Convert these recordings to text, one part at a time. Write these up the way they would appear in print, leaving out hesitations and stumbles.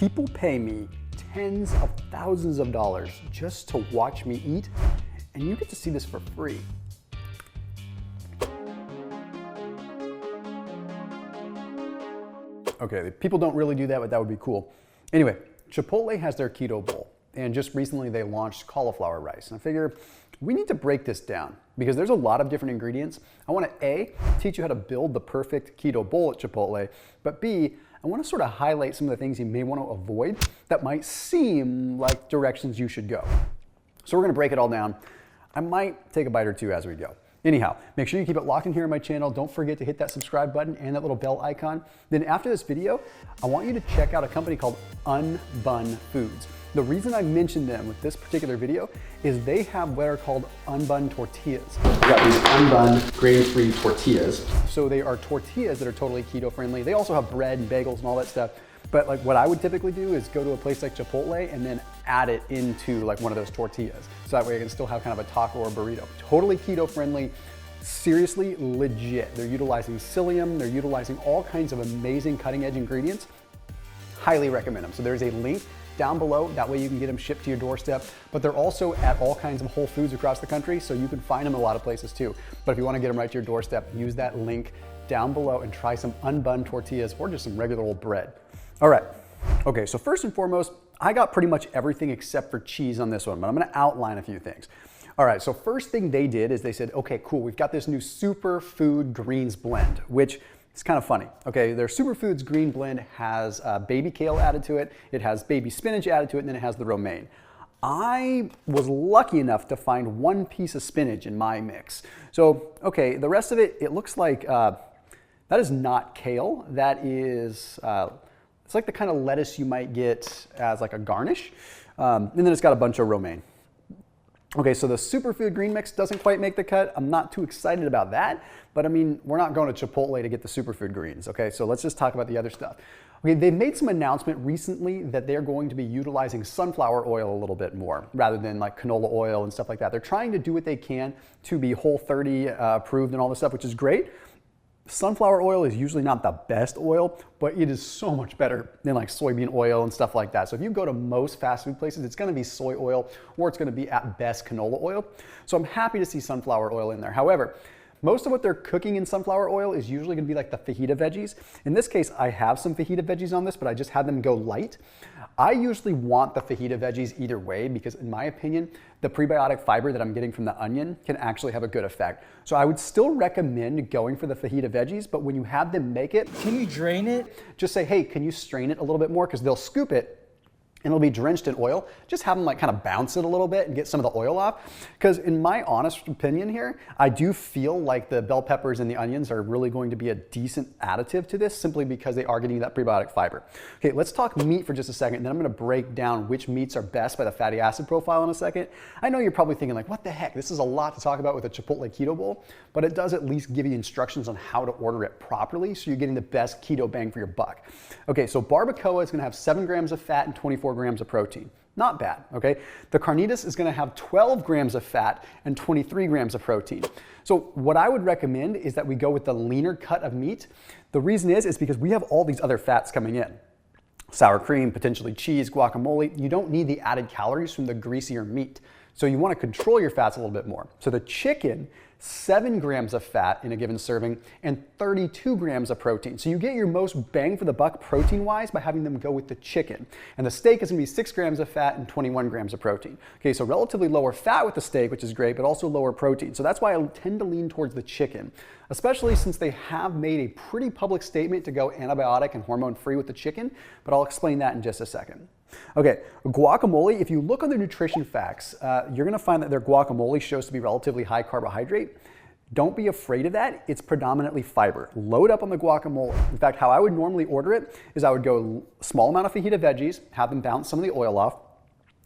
People pay me tens of thousands of dollars just to watch me eat, and you get to see this for free. Okay, people don't really do that, but that would be cool. Anyway, Chipotle has their keto bowl, and just recently they launched cauliflower rice. And I figure we need to break this down because there's a lot of different ingredients. I want to A, teach you how to build the perfect keto bowl at Chipotle, but B, I want to sort of highlight some of the things you may want to avoid that might seem like directions you should go. So we're going to break it all down. I might take a bite or two as we go. Anyhow, make sure you keep it locked in here on my channel. Don't forget to hit that subscribe button and that little bell icon. Then after this video, I want you to check out a company called Unbun Foods. The reason I mentioned them with this particular video is they have what are called unbun tortillas. We got these unbun grain-free tortillas. So they are tortillas that are totally keto friendly. They also have bread and bagels and all that stuff. But like what I would typically do is go to a place like Chipotle and then add it into like one of those tortillas. So that way I can still have kind of a taco or burrito. Totally keto friendly, seriously legit. They're utilizing psyllium, they're utilizing all kinds of amazing cutting edge ingredients. Highly recommend them. So there's a link down below, that way you can get them shipped to your doorstep. But they're also at all kinds of Whole Foods across the country, so you can find them in a lot of places too. But if you want to get them right to your doorstep, use that link down below and try some unbun tortillas or just some regular old bread. All right, okay, so first and foremost, I got pretty much everything except for cheese on this one, but I'm gonna outline a few things. All right, so first thing they did is they said, okay, cool, we've got this new superfood greens blend, which is kind of funny. Okay, their superfoods green blend has baby kale added to it, it has baby spinach added to it, and then it has the romaine. I was lucky enough to find one piece of spinach in my mix. So, okay, the rest of it, it looks like, that is not kale, that is, it's like the kind of lettuce you might get as like a garnish. And then it's got a bunch of romaine. Okay, so the superfood green mix doesn't quite make the cut. I'm not too excited about that, but I mean, we're not going to Chipotle to get the superfood greens, okay? So let's just talk about the other stuff. Okay, they made some announcement recently that they're going to be utilizing sunflower oil a little bit more rather than like canola oil and stuff like that. They're trying to do what they can to be Whole30 approved and all this stuff, which is great. Sunflower oil is usually not the best oil, but it is so much better than like soybean oil and stuff like that. So if you go to most fast food places, it's gonna be soy oil or it's gonna be at best canola oil. So I'm happy to see sunflower oil in there. However, most of what they're cooking in sunflower oil is usually gonna be like the fajita veggies. In this case, I have some fajita veggies on this, but I just had them go light. I usually want the fajita veggies either way because in my opinion, the prebiotic fiber that I'm getting from the onion can actually have a good effect. So I would still recommend going for the fajita veggies, but when you have them make it, can you drain it? Just say, hey, can you strain it a little bit more? Because they'll scoop it and it'll be drenched in oil. Just have them like kind of bounce it a little bit and get some of the oil off. Because in my honest opinion here, I do feel like the bell peppers and the onions are really going to be a decent additive to this simply because they are getting that prebiotic fiber. Okay, let's talk meat for just a second, and then I'm gonna break down which meats are best by the fatty acid profile in a second. I know you're probably thinking like, what the heck? This is a lot to talk about with a Chipotle keto bowl, but it does at least give you instructions on how to order it properly so you're getting the best keto bang for your buck. Okay, so barbacoa is gonna have 7 grams of fat and 24 grams of protein. Not bad, okay? The carnitas is gonna have 12 grams of fat and 23 grams of protein. So what I would recommend is that we go with the leaner cut of meat. The reason is because we have all these other fats coming in. Sour cream, potentially cheese, guacamole. You don't need the added calories from the greasier meat. So you wanna control your fats a little bit more. So the chicken, 7 grams of fat in a given serving and 32 grams of protein. So you get your most bang for the buck protein-wise by having them go with the chicken. And the steak is gonna be 6 grams of fat and 21 grams of protein. Okay, so relatively lower fat with the steak, which is great, but also lower protein. So that's why I tend to lean towards the chicken, especially since they have made a pretty public statement to go antibiotic and hormone-free with the chicken, but I'll explain that in just a second. Okay, guacamole, if you look on their nutrition facts, you're gonna find that their guacamole shows to be relatively high carbohydrate. Don't be afraid of that. It's predominantly fiber. Load up on the guacamole. In fact, how I would normally order it is I would go a small amount of fajita veggies, have them bounce some of the oil off,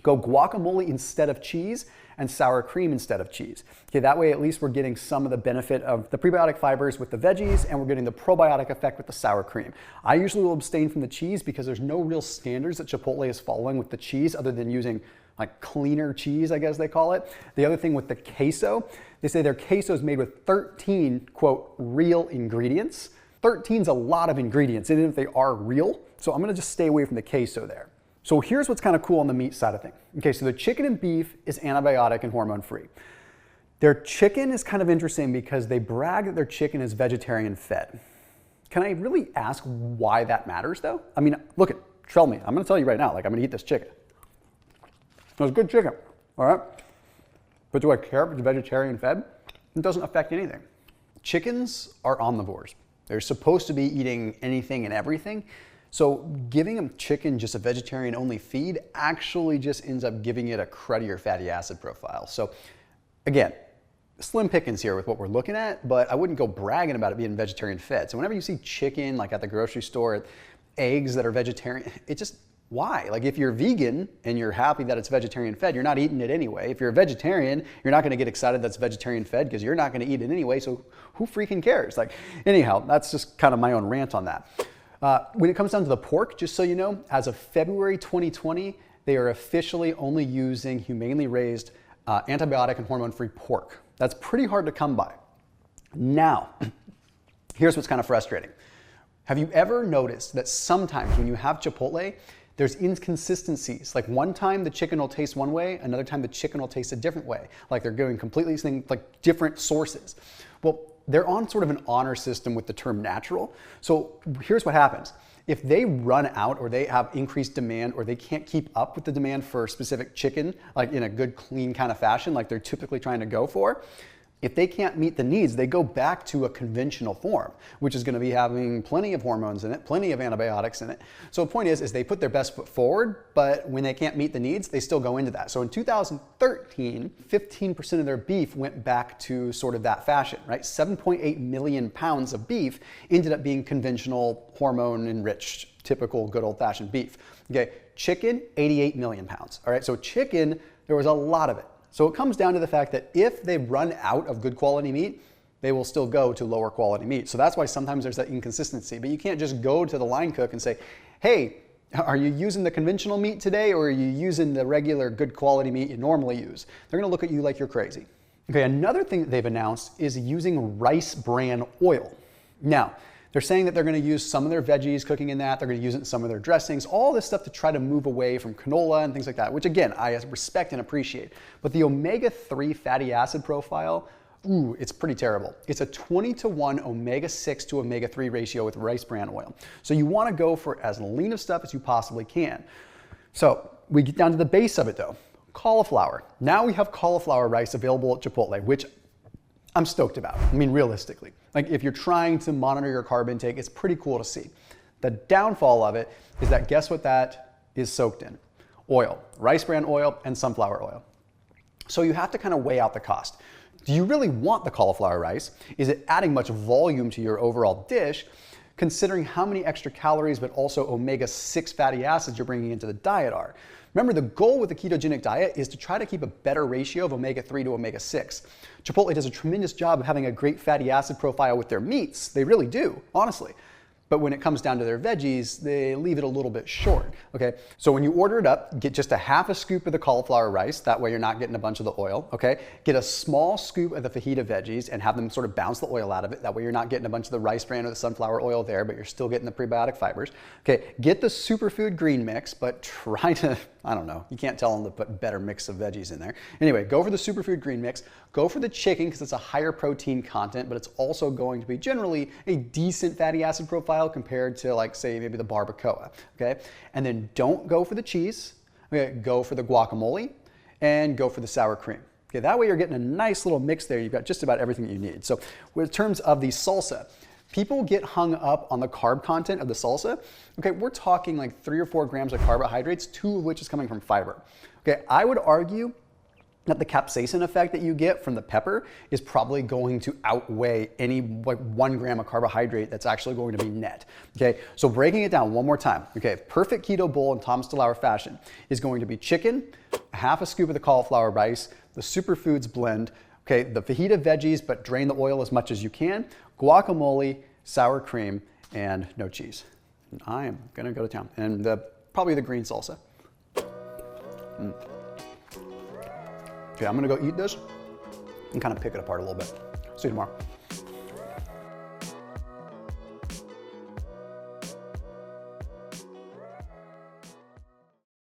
go guacamole instead of cheese, and sour cream instead of cheese. Okay, that way at least we're getting some of the benefit of the prebiotic fibers with the veggies and we're getting the probiotic effect with the sour cream. I usually will abstain from the cheese because there's no real standards that Chipotle is following with the cheese other than using like cleaner cheese, I guess they call it. The other thing with the queso, they say their queso is made with 13, quote, real ingredients. 13's a lot of ingredients, even if they are real. So I'm gonna just stay away from the queso there. So here's what's kind of cool on the meat side of things. Okay, so the chicken and beef is antibiotic and hormone free. Their chicken is kind of interesting because they brag that their chicken is vegetarian fed. Can I really ask why that matters though? I mean, look, tell me, I'm gonna tell you right now, like I'm gonna eat this chicken. It's good chicken, all right? But do I care if it's vegetarian fed? It doesn't affect anything. Chickens are omnivores. They're supposed to be eating anything and everything. So giving them chicken just a vegetarian only feed actually just ends up giving it a cruddier fatty acid profile. So again, slim pickings here with what we're looking at, but I wouldn't go bragging about it being vegetarian fed. So whenever you see chicken, like at the grocery store, eggs that are vegetarian, it just, why? Like if you're vegan and you're happy that it's vegetarian fed, you're not eating it anyway. If you're a vegetarian, you're not gonna get excited that's vegetarian fed because you're not gonna eat it anyway, so who freaking cares? Like anyhow, that's just kind of my own rant on that. When it comes down to the pork, just so you know, as of February 2020, they are officially only using humanely raised antibiotic and hormone-free pork. That's pretty hard to come by. Now, here's what's kind of frustrating. Have you ever noticed that sometimes when you have Chipotle, there's inconsistencies? Like one time the chicken will taste one way, another time the chicken will taste a different way. Like they're going completely like different sources. Well, they're on sort of an honor system with the term natural. So here's what happens. If they run out or they have increased demand or they can't keep up with the demand for specific chicken, like in a good, clean kind of fashion, like they're typically trying to go for, if they can't meet the needs, they go back to a conventional form, which is going to be having plenty of hormones in it, plenty of antibiotics in it. So the point is they put their best foot forward, but when they can't meet the needs, they still go into that. So in 2013, 15% of their beef went back to sort of that fashion, right? 7.8 million pounds of beef ended up being conventional, hormone-enriched, typical good old-fashioned beef. Okay, chicken, 88 million pounds. All right, so chicken, there was a lot of it. So it comes down to the fact that if they run out of good quality meat, they will still go to lower quality meat. So that's why sometimes there's that inconsistency. But you can't just go to the line cook and say, hey, are you using the conventional meat today or are you using the regular good quality meat you normally use? They're gonna look at you like you're crazy. Okay, another thing that they've announced is using rice bran oil. Now, they're saying that they're gonna use some of their veggies cooking in that, they're gonna use it in some of their dressings, all this stuff to try to move away from canola and things like that, which again, I respect and appreciate. But the omega-3 fatty acid profile, ooh, it's pretty terrible. It's a 20-to-1 omega-6 to omega-3 ratio with rice bran oil. So you wanna go for as lean of stuff as you possibly can. So we get down to the base of it though, cauliflower. Now we have cauliflower rice available at Chipotle, which I'm stoked about. I mean, realistically. Like if you're trying to monitor your carb intake, it's pretty cool to see. The downfall of it is that guess what that is soaked in? Oil, rice bran oil and sunflower oil. So you have to kind of weigh out the cost. Do you really want the cauliflower rice? Is it adding much volume to your overall dish, considering how many extra calories but also omega-6 fatty acids you're bringing into the diet are? Remember, the goal with the ketogenic diet is to try to keep a better ratio of omega-3 to omega-6. Chipotle does a tremendous job of having a great fatty acid profile with their meats. They really do, honestly. But when it comes down to their veggies, they leave it a little bit short, okay? So when you order it up, get just a half a scoop of the cauliflower rice. That way you're not getting a bunch of the oil, okay? Get a small scoop of the fajita veggies and have them sort of bounce the oil out of it. That way you're not getting a bunch of the rice bran or the sunflower oil there, but you're still getting the prebiotic fibers. Okay, get the superfood green mix, but try to, I don't know, you can't tell them to put better mix of veggies in there. Anyway, go for the superfood green mix. Go for the chicken because it's a higher protein content, but it's also going to be generally a decent fatty acid profile compared to like say maybe the barbacoa, okay? And then don't go for the cheese, okay? Go for the guacamole and go for the sour cream. Okay, that way you're getting a nice little mix there. You've got just about everything that you need. So in terms of the salsa, people get hung up on the carb content of the salsa. Okay, we're talking like 3 or 4 grams of carbohydrates, 2 of which is coming from fiber. Okay, I would argue that the capsaicin effect that you get from the pepper is probably going to outweigh any like 1 gram of carbohydrate that's actually going to be net. Okay, so breaking it down one more time. Okay, perfect keto bowl in Thomas DeLauer fashion is going to be chicken, half a scoop of the cauliflower rice, the superfoods blend, okay, the fajita veggies, but drain the oil as much as you can, guacamole, sour cream, and no cheese. And I am gonna go to town. And probably the green salsa. Okay, I'm gonna go eat this and kind of pick it apart a little bit. See you tomorrow.